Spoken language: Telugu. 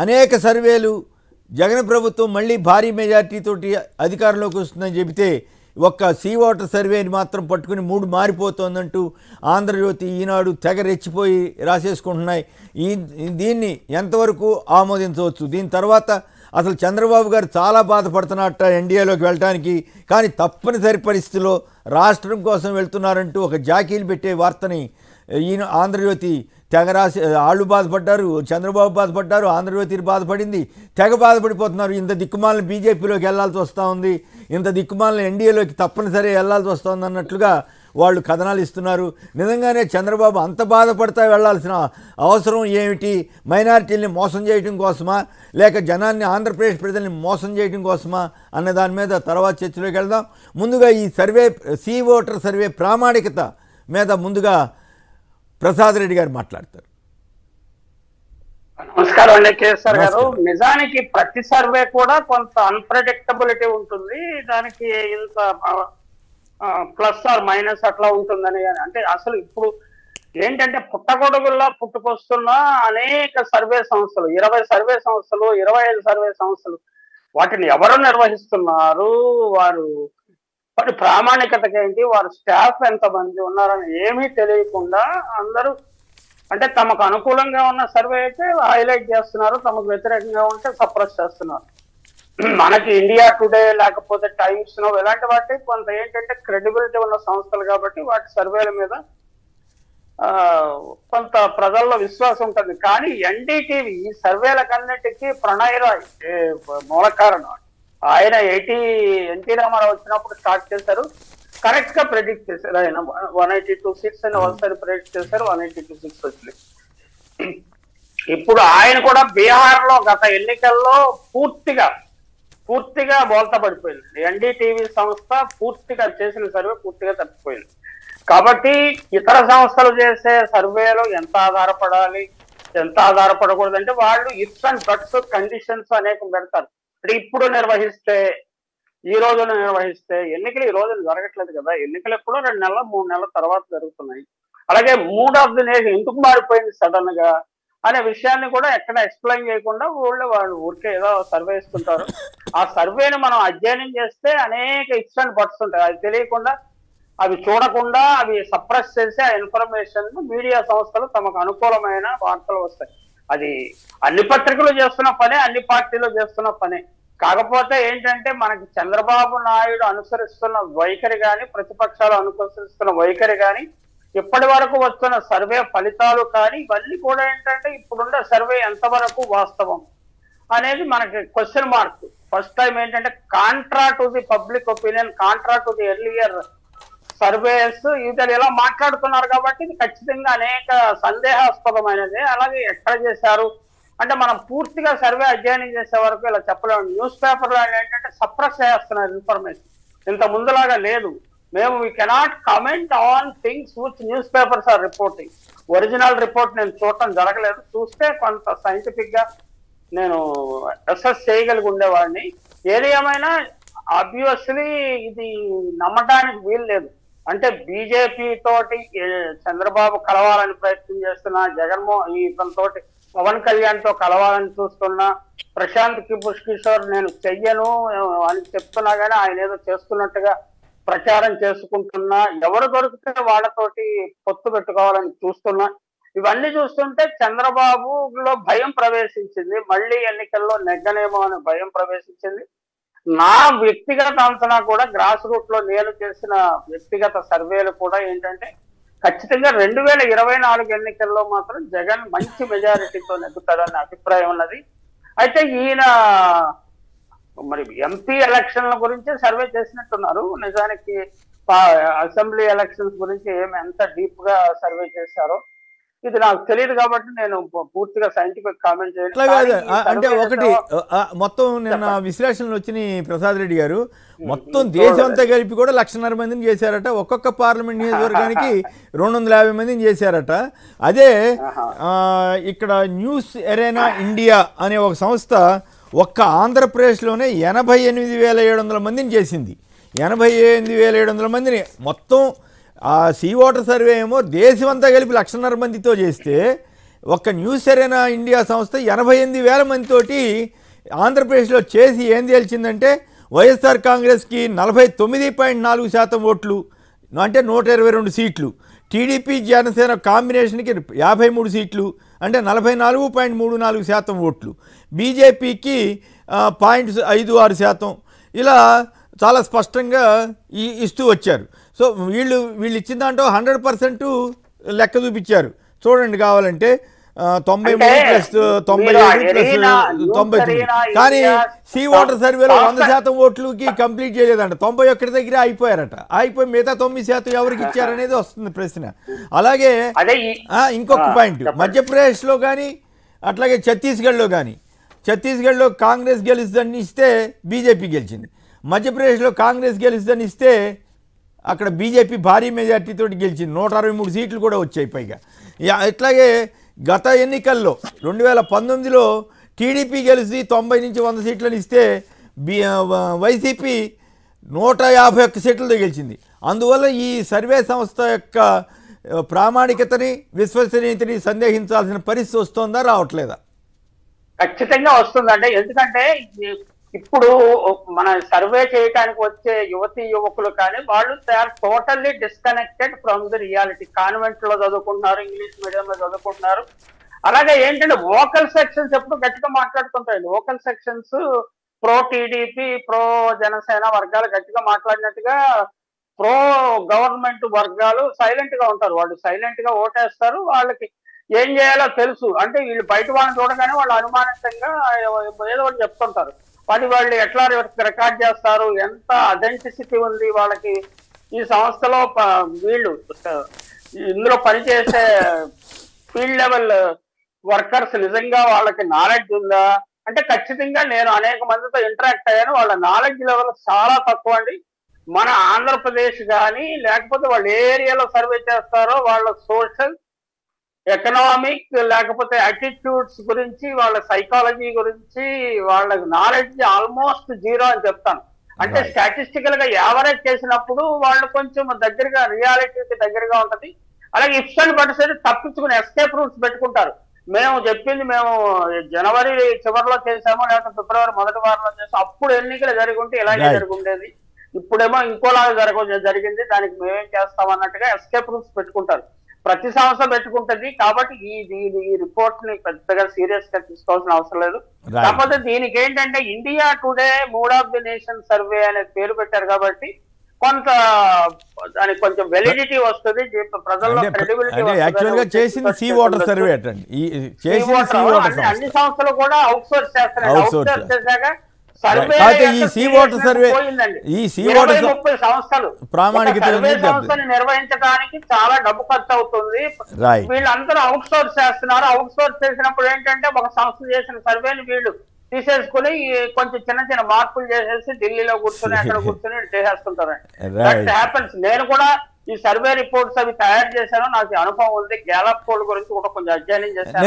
అనేక సర్వేలు జగన్ ప్రభుత్వం మళ్ళీ భారీ మెజార్టీతోటి అధికారంలోకి వస్తుందని చెబితే ఒక్క సీ వాటర్ సర్వేని మాత్రం పట్టుకుని మూడు మారిపోతోందంటూ ఆంధ్రజ్యోతి, ఈనాడు తెగ రెచ్చిపోయి రాసేసుకుంటున్నాయి. దీన్ని ఎంతవరకు ఆమోదించవచ్చు? దీని తర్వాత అసలు చంద్రబాబు గారు చాలా బాధపడుతున్నట్ట ఎన్డీఏలోకి వెళ్ళటానికి, కానీ తప్పనిసరి పరిస్థితిలో రాష్ట్రం కోసం వెళ్తున్నారంటూ ఒక జాకీలు పెట్టే వార్తని ఈయన ఆంధ్రజ్యోతి తెగ రాసి వాళ్ళు బాధపడ్డారు, చంద్రబాబు బాధపడ్డారు, ఆంధ్రజ్యోతి బాధపడింది, తెగ బాధపడిపోతున్నారు. ఇంత దిక్కుమాలను బీజేపీలోకి వెళ్లాల్సి వస్తూ ఉంది, ఇంత దిక్కుమాలను ఎన్డీఏలోకి తప్పనిసరి వెళ్లాల్సి వస్తుంది అన్నట్లుగా వాళ్ళు కథనాలు ఇస్తున్నారు. నిజంగానే చంద్రబాబు అంత బాధపడతా వెళ్లాల్సిన అవసరం ఏమిటి? మైనారిటీల్ని మోసం చేయడం కోసమా, లేక జనాన్ని, ఆంధ్రప్రదేశ్ ప్రజల్ని మోసం చేయడం కోసమా అన్న దాని మీద తర్వాత చర్చలోకి వెళ్దాం. ముందుగా ఈ సర్వే, సీ ఓటర్ సర్వే ప్రామాణికత మీద ముందుగా ప్రసాద్ రెడ్డి గారు మాట్లాడతారు. నమస్కారం అండి కేసీఆర్ గారు. నిజానికి ప్రతి సర్వే కూడా కొంత అన్ప్రెడిక్టబిలిటీ ఉంటుంది, దానికి ఇంత ప్లస్ ఆర్ మైనస్ అట్లా ఉంటుందని. అంటే అసలు ఇప్పుడు ఏంటంటే పుట్టగొడుగుల్లో పుట్టుకొస్తున్న అనేక సర్వే సంస్థలు, 20 సర్వే సంస్థలు, 25 సర్వే సంస్థలు, వాటిని ఎవరు నిర్వహిస్తున్నారు, వారు వారి ప్రామాణికతకి ఏంటి, వారి స్టాఫ్ ఎంతమంది ఉన్నారని ఏమీ తెలియకుండా అందరూ అంటే తమకు అనుకూలంగా ఉన్న సర్వే అయితే హైలైట్ చేస్తున్నారు, తమకు వ్యతిరేకంగా ఉంటే సప్రెస్ చేస్తున్నారు. మనకి ఇండియా టుడే లేకపోతే టైమ్స్ నో ఇలాంటి వాటి కొంత ఏంటంటే క్రెడిబిలిటీ ఉన్న సంస్థలు కాబట్టి వాటి సర్వేల మీద కొంత ప్రజల్లో విశ్వాసం ఉంటుంది. కానీ ఎన్డీటీవీ ఈ సర్వేలకన్నిటికీ ప్రణయ్ రాయ్ మూల కారణం. ఆయన ఎన్టీ రామారావు వచ్చినప్పుడు స్టార్ట్ చేశారు, కరెక్ట్ గా ప్రెడిక్ట్ చేశారు. ఆయన 182 సీట్స్ అని ఒకసారి ప్రెడిక్ట్ చేశారు, 182 సీట్స్ వచ్చినాయి. ఇప్పుడు ఆయన కూడా బీహార్ లో గత ఎన్నికల్లో పూర్తిగా బోల్తా పడిపోయింది. ఎన్డీటీవీ సంస్థ పూర్తిగా చేసిన సర్వే పూర్తిగా తప్పిపోయింది. కాబట్టి ఇతర సంస్థలు చేసే సర్వేలో ఎంత ఆధారపడాలి, ఎంత ఆధారపడకూడదు అంటే వాళ్ళు ఇఫ్స్ అండ్ బట్స్, కండిషన్స్ అనేకం పెడతారు. అంటే ఇప్పుడు నిర్వహిస్తే, ఈ రోజున నిర్వహిస్తే, ఎన్నికలు ఈ రోజున జరగట్లేదు కదా, ఎన్నికలు ఎప్పుడో 2 నెలల 3 నెలల తర్వాత జరుగుతున్నాయి. అలాగే మూడ్ ఆఫ్ ది నేషన్ ఎందుకు మారిపోయింది సడన్ గా అనే విషయాన్ని కూడా ఎక్కడ ఎక్స్ప్లెయిన్ చేయకుండా వాళ్ళు ఊరికే ఏదో సర్వే ఇస్తుంటారు. ఆ సర్వేని మనం అధ్యయనం చేస్తే అనేక ఇఫ్స్ అండ్ బట్స్ ఉంటాయి. అది తెలియకుండా, అవి చూడకుండా, అవి సప్రెస్ చేసి ఆ ఇన్ఫర్మేషన్ మీడియా సంస్థలు తమకు అనుకూలమైన వార్తలు వస్తాయి. అది అన్ని పత్రికలు చేస్తున్న పనే, అన్ని పార్టీలు చేస్తున్న పనే. కాకపోతే ఏంటంటే మనకి చంద్రబాబు నాయుడు అనుసరిస్తున్న వైఖరి కానీ, ప్రతిపక్షాలు అనుసరిస్తున్న వైఖరి కానీ, ఇప్పటి వరకు వస్తున్న సర్వే ఫలితాలు కానీ, ఇవన్నీ కూడా ఏంటంటే ఇప్పుడున్న సర్వే ఎంతవరకు వాస్తవం అనేది మనకి క్వశ్చన్ మార్క్. ఫస్ట్ టైం ఏంటంటే Contra to the public opinion, Contra to the earlier surveys ఇతను ఇలా మాట్లాడుతున్నారు కాబట్టి ఇది ఖచ్చితంగా అనేక సందేహాస్పదమైనది. అలాగే ఎక్కడ చేశారు అంటే మనం పూర్తిగా సర్వే అధ్యయనం చేసే వరకు ఇలా చెప్పలేము. న్యూస్ పేపర్లో ఏంటంటే సప్రెస్ చేస్తున్నారు ఇన్ఫర్మేషన్, ఇంత ముందులాగా లేదు. మేము we cannot comment on things which newspapers are reporting. Original report నేను చూడటం జరగలేదు, చూస్తే కొంత సైంటిఫిక్ గా నేను అసెస్ చేయగలిగి ఉండేవాడిని. ఏది ఏమైనా ఆబ్వియస్లీ ఇది నమ్మటానికి వీలు లేదు. అంటే బీజేపీ తోటి చంద్రబాబు కలవాలని ప్రయత్నం చేస్తున్నా, జగన్మోహన్ తోటి పవన్ కళ్యాణ్ తో కలవాలని చూస్తున్నా, ప్రశాంత్ కిషోర్ నేను చెయ్యను అని చెప్తున్నా కానీ ఆయన ఏదో చేస్తున్నట్టుగా ప్రచారం చేసుకుంటున్నా, ఎవరు దొరికితే వాళ్ళతోటి పొత్తు పెట్టుకోవాలని చూస్తున్నా. ఇవన్నీ చూస్తుంటే చంద్రబాబులో భయం ప్రవేశించింది, మళ్ళీ ఎన్నికల్లో నెగ్గనేమో అనే భయం ప్రవేశించింది. నా వ్యక్తిగత అంచనా కూడా గ్రాస్ రూట్ లో నేను చేసిన వ్యక్తిగత సర్వేలు కూడా ఏంటంటే ఖచ్చితంగా 2024 ఎన్నికల్లో మాత్రం జగన్ మంచి మెజారిటీతో నెగ్గుతాడనే అభిప్రాయం ఉన్నది. అయితే ఈయన మరి ఎంపీ ఎలక్షన్ల గురించి సర్వే చేసినట్టున్నారు. నిజానికి అసెంబ్లీ ఎలక్షన్స్ గురించి ఎంత డీప్ గా సర్వే చేశారో ఇది నాకు తెలియదు కాబట్టి నేను పూర్తిగా సైంటిఫిక్ కామెంట్ చేయలేదు. అంటే ఒకటి మొత్తం నిన్న విశ్లేషణలు వచ్చినాయి ప్రసాద్ రెడ్డి గారు, మొత్తం దేశం అంతా కలిపి కూడా 1,50,000 మందిని చేశారట, ఒక్కొక్క పార్లమెంట్ నియోజకవర్గానికి 250 మందిని చేశారట. అదే ఇక్కడ న్యూస్ ఎరేనా ఇండియా అనే ఒక సంస్థ ఒక్క ఆంధ్రప్రదేశ్లోనే 88,700 మందిని చేసింది. 88,700 మందిని మొత్తం ఆ సీ వాటర్ సర్వే ఏమో దేశమంతా కలిపి 1,50,000 మందితో చేస్తే ఒక్క న్యూస్ ఎరేనా ఇండియా సంస్థ 88,000 మందితోటి ఆంధ్రప్రదేశ్లో చేసి ఏం తేల్చిందంటే వైఎస్ఆర్ కాంగ్రెస్కి 49.4% ఓట్లు, అంటే 122 సీట్లు, టీడీపీ జనసేన కాంబినేషన్కి 53 సీట్లు, అంటే 44.34% ఓట్లు, బీజేపీకి 0.56%, ఇలా చాలా స్పష్టంగా ఇస్తూ వచ్చారు. సో వీళ్ళు ఇచ్చిన దాంట్లో 100% లెక్క చూపించారు. చూడండి కావాలంటే 93 + 97 + 99. కానీ సీ ఓటర్ సర్వేలో 100% ఓట్లకి కంప్లీట్ చేయలేదంట. 91 దగ్గర అయిపోయారట. అయిపోయి మిగతా 9% ఎవరికి ఇచ్చారనేది వస్తుంది ప్రశ్న. అలాగే ఇంకొక పాయింట్, మధ్యప్రదేశ్లో కానీ అట్లాగే ఛత్తీస్గఢ్లో కానీ, ఛత్తీస్గఢ్లో కాంగ్రెస్ గెలుస్తుందని ఇస్తే బీజేపీ గెలిచింది. మధ్యప్రదేశ్లో కాంగ్రెస్ గెలుస్తుందని ఇస్తే అక్కడ బీజేపీ భారీ మెజార్టీతో గెలిచింది. 163 సీట్లు కూడా వచ్చాయి పైగా. ఇట్లాగే గత ఎన్నికల్లో 2019లో టీడీపీ గెలిచి 90 నుంచి 100 సీట్లను ఇస్తే వైసీపీ 151 సీట్లతో గెలిచింది. అందువల్ల ఈ సర్వే సంస్థ యొక్క ప్రామాణికతని, విశ్వసనీయతని సందేహించాల్సిన పరిస్థితి వస్తుందా, రావట్లేదా? ఖచ్చితంగా వస్తుందండి. ఎందుకంటే ఇప్పుడు మన సర్వే చేయడానికి వచ్చే యువతీ యువకులు కానీ వాళ్ళు they are totally disconnected from the reality. Convent లో చదువుకుంటున్నారు, ఇంగ్లీష్ మీడియంలో చదువుకుంటున్నారు. అలాగే ఏంటంటే వోకల్ సెక్షన్స్ ఎప్పుడు గట్టిగా మాట్లాడుతుంటాయండి. Vocal sections pro TDP, pro Janasena వర్గాలు గట్టిగా మాట్లాడినట్టుగా ప్రో గవర్నమెంట్ వర్గాలు సైలెంట్ గా ఉంటారు. వాళ్ళు సైలెంట్ గా ఓటేస్తారు. వాళ్ళకి ఏం చేయాలో తెలుసు. అంటే వీళ్ళు బయట వాళ్ళని చూడగానే వాళ్ళు అనుమానితంగా ఏదో ఒకటి చెప్తుంటారు. వాళ్ళు ఎట్లా రికార్డ్ చేస్తారు, ఎంత అథెంటిసిటీ ఉంది వాళ్ళకి ఈ సంస్థలో, వీళ్ళు ఇందులో పనిచేసే ఫీల్డ్ లెవెల్ వర్కర్స్ నిజంగా వాళ్ళకి నాలెడ్జ్ ఉందా అంటే ఖచ్చితంగా నేను అనేక మందితో ఇంటరాక్ట్ అయ్యాను. వాళ్ళ నాలెడ్జ్ లెవెల్ చాలా తక్కువ అండి. మన ఆంధ్రప్రదేశ్ కానీ లేకపోతే వాళ్ళు ఏ ఏరియాలో సర్వే చేస్తారో వాళ్ళ సోషల్, ఎకనామిక్, లేకపోతే యాటిట్యూడ్స్ గురించి, వాళ్ళ సైకాలజీ గురించి వాళ్ళ నాలెడ్జ్ ఆల్మోస్ట్ జీరో అని చెప్తాను. అంటే స్టాటిస్టికల్ గా యావరేజ్ చేసినప్పుడు వాళ్ళు కొంచెం దగ్గరగా రియాలిటీకి దగ్గరగా ఉంటది. అలాగే ఇఫ్స్ అండ్ బట్స్ తప్పించుకుని ఎస్కేప్ రూట్స్ పెట్టుకుంటారు. మేము చెప్పింది మేము జనవరి చివరిలో చేసాము, లేకపోతే ఫిబ్రవరి మొదటి వారంలో చేసాము, అప్పుడు ఎన్నికలు జరిగి ఉంటే ఇలాగే జరుగుండేది, ఇప్పుడేమో ఇంకోలాగా జరిగింది, దానికి మేమేం చేస్తాం అన్నట్టుగా ఎస్కేప్ రూట్స్ పెట్టుకుంటారు. ప్రతి సంవత్సరం పెట్టుకుంటుంది. కాబట్టి ఈ రిపోర్ట్ ని పెద్దగా సీరియస్ గా తీసుకోవాల్సిన అవసరం లేదు. కాకపోతే దీనికి ఏంటంటే India today mood of the nation survey అనే పేరు పెట్టారు కాబట్టి కొంత దానికి కొంచెం వెలిడిటీ వస్తుంది, ప్రజల్లో క్రెడిబిలిటీ వస్తుంది. అన్ని సంస్థలు కూడా అవుట్ సోర్స్ చేస్తున్నాయి. అవుట్ సోర్స్ చేశాక సంస్థలు నిర్వహించడానికి చాలా డబ్బు ఖర్చు అవుతుంది. వీళ్ళందరూ అవుట్ సోర్స్ చేస్తున్నారు. అవుట్ సోర్స్ చేసినప్పుడు ఏంటంటే ఒక సంస్థ చేసిన సర్వేని వీళ్ళు తీసేసుకుని కొంచెం చిన్న చిన్న మార్పులు చేసేసి ఢిల్లీలో కూర్చొని అక్కడ కూర్చొని చేసేస్తుంటారండి. హ్యాపెన్స్. నేను కూడా ఈ సర్వే రిపోర్ట్స్ అవి తయారు చేశాను, నాకు అనుభవం ఉంది. గ్యాలప్ పోల్ గురించి కూడా కొంచెం అధ్యయనం చేశాను.